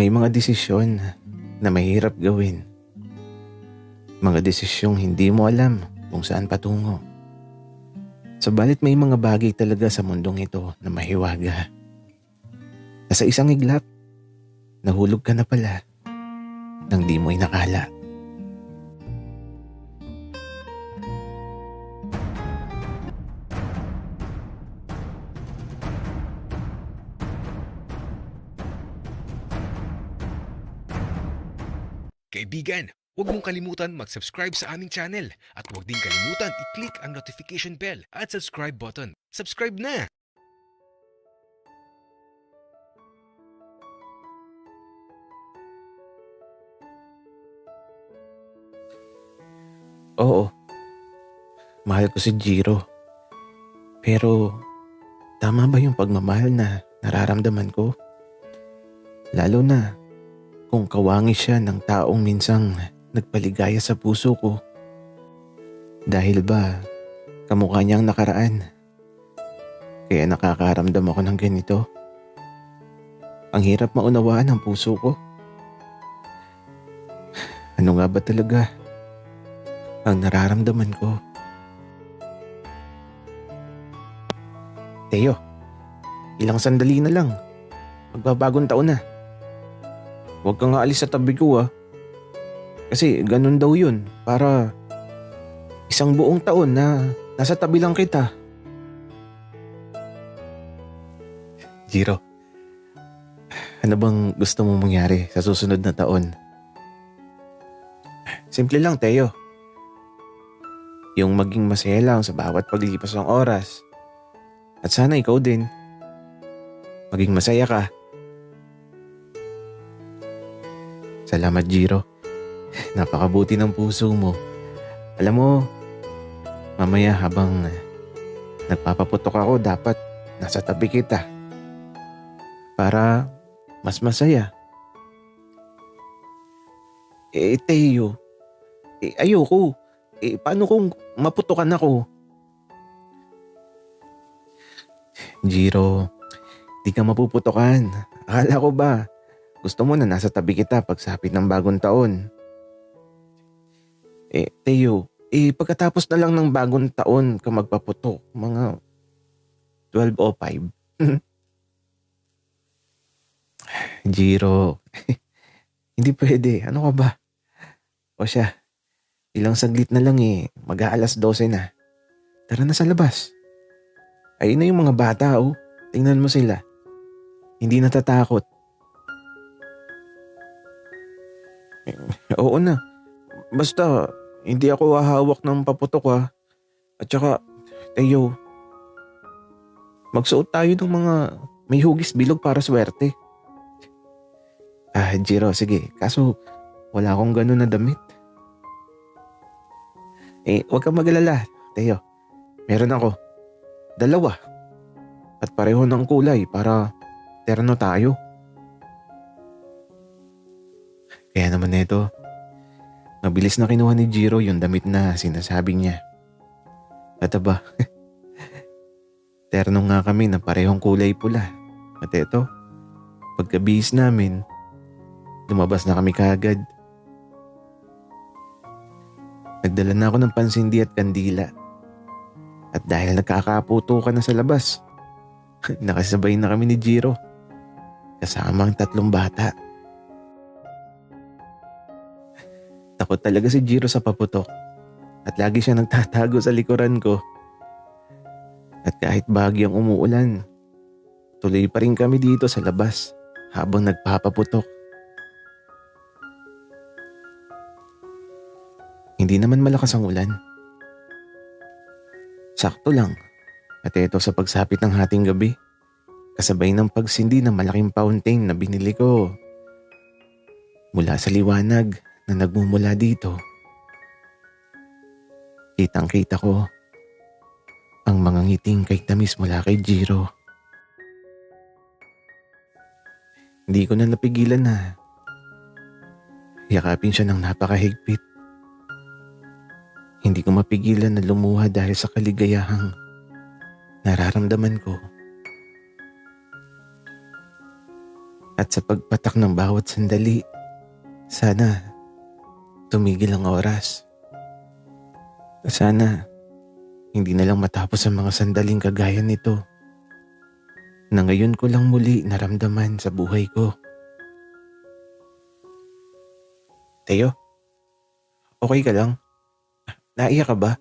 May mga desisyon na mahirap gawin. Mga desisyong hindi mo alam kung saan patungo. Subalit may mga bagay talaga sa mundong ito na mahiwaga. Na sa isang iglap, nahulog ka na pala nang di mo inakala. Kaibigan, huwag mong kalimutan mag-subscribe sa aming channel at huwag din kalimutan i-click ang notification bell at subscribe button. Subscribe na! Oo, mahal ko si Jiro. Pero tama ba yung pagmamahal na nararamdaman ko? Lalo na kung kawangi siya ng taong minsang nagpaligaya sa puso ko. Dahil ba kamukha niyang nakaraan? Kaya nakakaramdam ako ng ganito. Ang hirap maunawaan ng puso ko. Ano nga ba talaga ang nararamdaman ko? Teo, ilang sandali na lang. Magbabagong taon na. Huwag kang aalis sa tabi ko Kasi ganun daw yun. Para isang buong taon na nasa tabi lang kita. Jiro, ano bang gusto mong mangyari sa susunod na taon? Simple lang, Teo. Yung maging masaya lang sa bawat paglipas ng oras. At sana ikaw din. Maging masaya ka. Salamat, Jiro. Napakabuti ng puso mo. Alam mo, mamaya habang nagpapaputok ako, dapat nasa tabi kita. Para mas masaya. Teo. Ayoko. Paano kung maputukan ako? Jiro, di ka mapuputukan. Akala ko ba gusto mo na nasa tabi kita pagsapit ng bagong taon? Teo, pagkatapos na lang ng bagong taon ka magpaputok, mga 12:05. Jiro, hindi pwede. Ano ka ba? O siya, ilang saglit na lang mag-aalas 12 na. Tara na sa labas. Ayun na yung mga bata Tingnan mo sila. Hindi natatakot. Oo na. Basta, hindi ako hahawak ng paputok At saka, Teo, magsuot tayo ng mga may hugis bilog para swerte. Jiro, sige. Kaso, wala akong ganun na damit. Huwag kang mag-alala, Teo. Meron ako. 2. At pareho ng kulay para terno tayo. Kaya naman neto, mabilis na kinuha ni Jiro yung damit na sinasabi niya. At aba, terno nga kami na parehong kulay pula. At eto, pagkabihis namin, lumabas na kami kaagad. Nagdala na ako ng pansindi at kandila. At dahil nagkakaputukan na sa labas, nakasabay na kami ni Jiro. Kasama ang 3 bata. Takot talaga si Jiro sa paputok. At lagi siya nagtatago sa likuran ko. At kahit bagyang umuulan, tuloy pa rin kami dito sa labas habang nagpapaputok. Hindi naman malakas ang ulan. Sakto lang. At ito sa pagsapit ng hating gabi, kasabay ng pagsindi ng malaking fountain na binili ko mula sa liwanag na nagmumula dito. Kitang-kita ko ang mga ngiting kay tamis mula kay Jiro. Hindi ko na napigilan na yakapin siya ng napakahigpit. Hindi ko mapigilan na lumuha dahil sa kaligayahang nararamdaman ko. At sa pagpatak ng bawat sandali, sana tumigil ang oras. Sana hindi na lang matapos ang mga sandaling kagaya nito na ngayon ko lang muli naramdaman sa buhay ko. Teo, okay ka lang? Naiyak ka ba?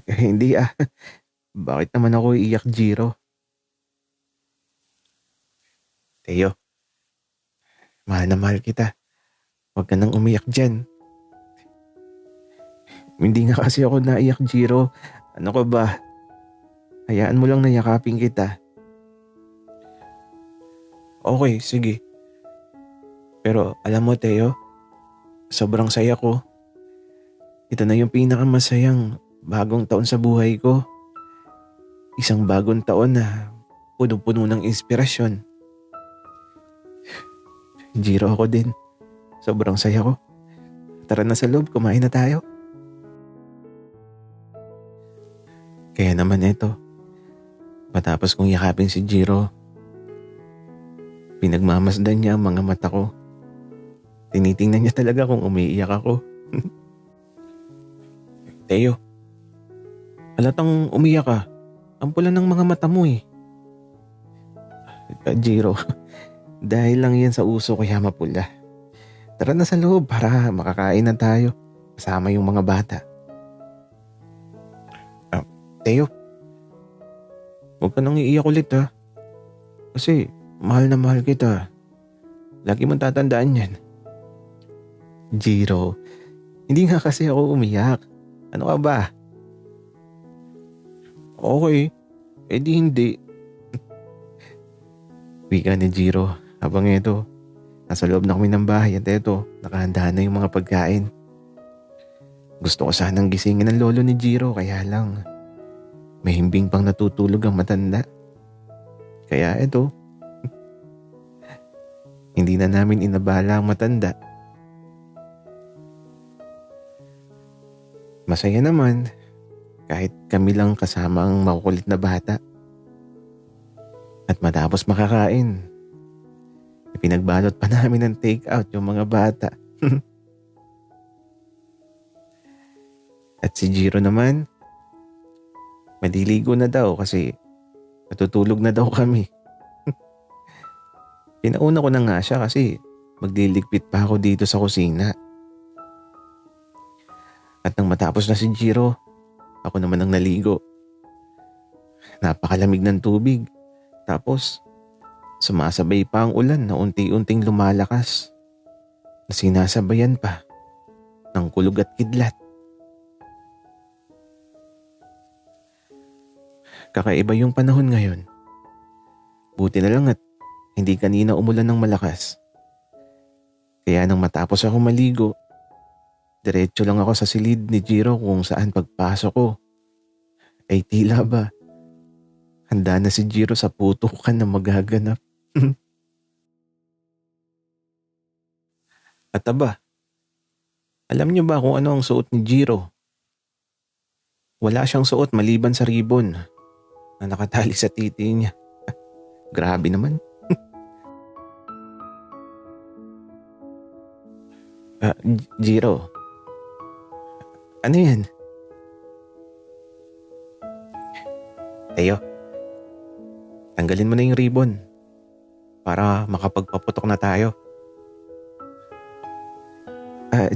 Hindi ah. Bakit naman ako iiyak, Jiro? Teo, mahal na mahal kita. Huwag ka nang umiyak dyan. Hindi nga kasi ako naiyak, Jiro. Ano ka ba? Hayaan mo lang na yakapin kita. Okay, sige. Pero alam mo, Teo, sobrang saya ko. Ito na yung pinakamasayang bagong taon sa buhay ko. Isang bagong taon na puno-puno ng inspirasyon. Jiro, ako din. Sobrang saya ko. Tara na sa loob, kumain na tayo. Kaya naman ito, matapos kong yakapin si Jiro, pinagmamasdan niya ang mga mata ko. Tinitingnan niya talaga kung umiiyak ako. Teo, halatang umiyak ka. Ang pula ng mga mata mo eh. Jiro, dahil lang yan sa uso kaya mapula. Tara na sa loob para makakain na tayo kasama yung mga bata. Teo, huwag ka nang iiyak ulit ha. Kasi mahal na mahal kita. Lagi mong tatandaan yan. Jiro, hindi nga kasi ako umiyak. Ano ka ba? Okay, edi hindi. Wika ni Jiro habang ito, nasa loob na kami ng bahay at ito, nakahanda na yung mga pagkain. Gusto ko sanang gisingin ng lolo ni Jiro kaya lang, may himbing pang natutulog ang matanda. Kaya ito, hindi na namin inabala ang matanda. Masaya naman kahit kami lang kasama ang makukulit na bata. At matapos makakain, pinagbalot pa namin ng take out yung mga bata. At si Jiro naman, maliligo na daw kasi matutulog na daw kami. Pinauna ko na nga siya kasi magliligpit pa ako dito sa kusina. At nang matapos na si Jiro, ako naman ang naligo. Napakalamig ng tubig. Tapos, sumasabay pa ang ulan na unti-unting lumalakas. Na sinasabayan pa ng kulog at kidlat. Kakaiba yung panahon ngayon. Buti na lang at hindi kanina umulan ng malakas. Kaya nang matapos ako maligo, diretso lang ako sa silid ni Jiro kung saan pagpasok ko. Ay tila ba, handa na si Jiro sa putukan na magaganap. At aba, alam niyo ba kung ano ang suot ni Jiro? Wala siyang suot maliban sa ribbon na nakatali sa titi niya. Grabe naman. Jiro, ano yan? Teo, tanggalin mo na yung ribbon para makapagpaputok na tayo.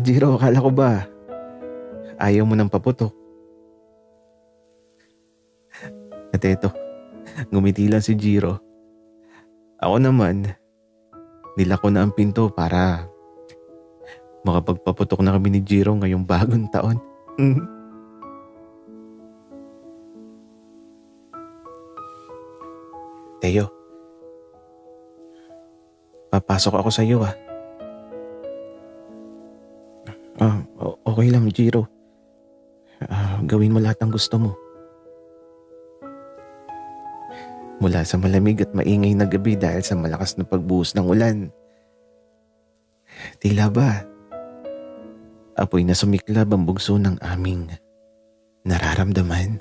Jiro, akala ko ba ayaw mo ng paputok? At eto, ngumiti lang si Jiro. Ako naman, nilako na ang pinto para makapagpaputok na kami ni Jiro ngayong bagong taon. Teo, papasok ako sa iyo ah. Okay lang, Jiro. Gawin mo lahat ng gusto mo. Mula sa malamig at maingay na gabi dahil sa malakas na pagbuhos ng ulan. Tila ba, apoy na sumiklab ang bugso ng aming nararamdaman.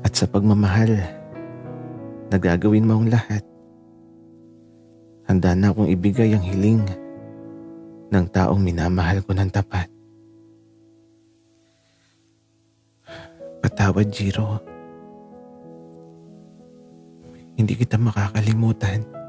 At sa pagmamahal na gagawin mo ang lahat. Handa na akong ibigay ang hiling ng taong minamahal ko ng tapat. Patawad, Jiro. Hindi kita makakalimutan.